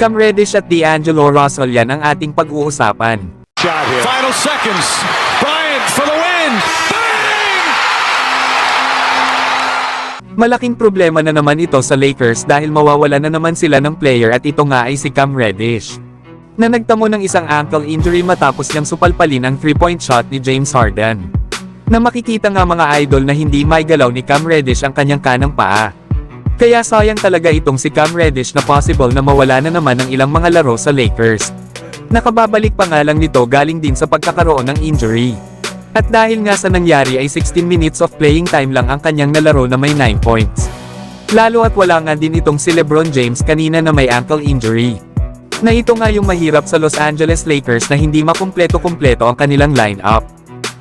Cam Reddish at D'Angelo Russell, yan ang ating pag-uusapan. Shot here. Final seconds. Bryant for the win. Bang! Malaking problema na naman ito sa Lakers dahil mawawala na naman sila ng player, at ito nga ay si Cam Reddish, na nagtamo ng isang ankle injury matapos niyang supalpalin ang 3-point shot ni James Harden. Na makikita nga mga idol na hindi maigalaw ni Cam Reddish ang kanyang kanang paa. Kaya sayang talaga itong si Cam Reddish na possible na mawala na naman ng ilang mga laro sa Lakers. Nakababalik pa nga lang nito galing din sa pagkakaroon ng injury. At dahil nga sa nangyari ay 16 minutes of playing time lang ang kanyang nalaro na may 9 points. Lalo at wala nga din itong si LeBron James kanina na may ankle injury. Na ito nga yung mahirap sa Los Angeles Lakers na hindi makumpleto-kumpleto ang kanilang lineup.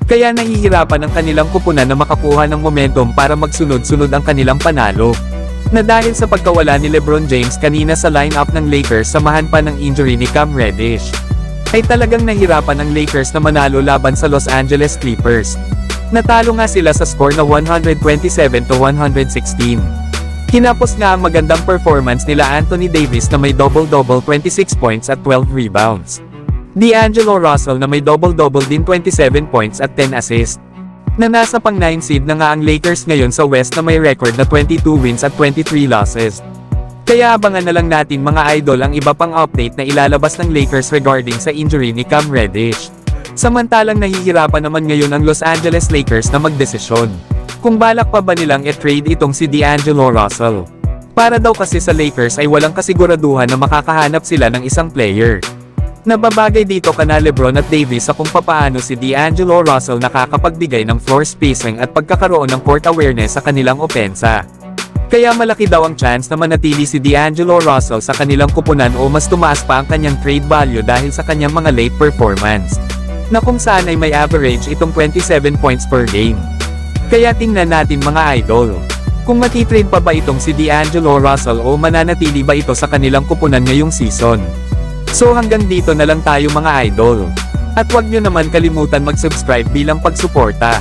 Kaya nahihirapan ang kanilang kupunan na makakuha ng momentum para magsunod-sunod ang kanilang panalo. Na dahil sa pagkawala ni LeBron James kanina sa lineup ng Lakers samahan pa ng injury ni Cam Reddish, ay talagang nahirapan ang Lakers na manalo laban sa Los Angeles Clippers. Natalo nga sila sa score na 127-116. Hinapos nga ang magandang performance nila Anthony Davis na may double-double 26 points at 12 rebounds. D'Angelo Russell na may double-double din 27 points at 10 assists. Na nasa pang 9 seed na nga ang Lakers ngayon sa West na may record na 22 wins at 23 losses. Kaya abangan na lang natin mga idol ang iba pang update na ilalabas ng Lakers regarding sa injury ni Cam Reddish. Samantalang nahihirapan naman ngayon ang Los Angeles Lakers na magdesisyon kung balak pa ba nilang i-trade itong si D'Angelo Russell. Para daw kasi sa Lakers ay walang kasiguraduhan na makakahanap sila ng isang player. Nababagay dito kana LeBron at Davis sa kung papaano si D'Angelo Russell nakakapagbigay ng floor spacing at pagkakaroon ng court awareness sa kanilang opensa. Kaya malaki daw ang chance na manatili si D'Angelo Russell sa kanilang kupunan o mas tumaas pa ang kanyang trade value dahil sa kanyang mga late performance, na kung saan ay may average itong 27 points per game. Kaya tingnan natin mga idol, kung matitrade pa ba itong si D'Angelo Russell o mananatili ba ito sa kanilang kupunan ngayong season. So hanggang dito na lang tayo mga idol. At huwag nyo naman kalimutan mag-subscribe bilang pagsuporta.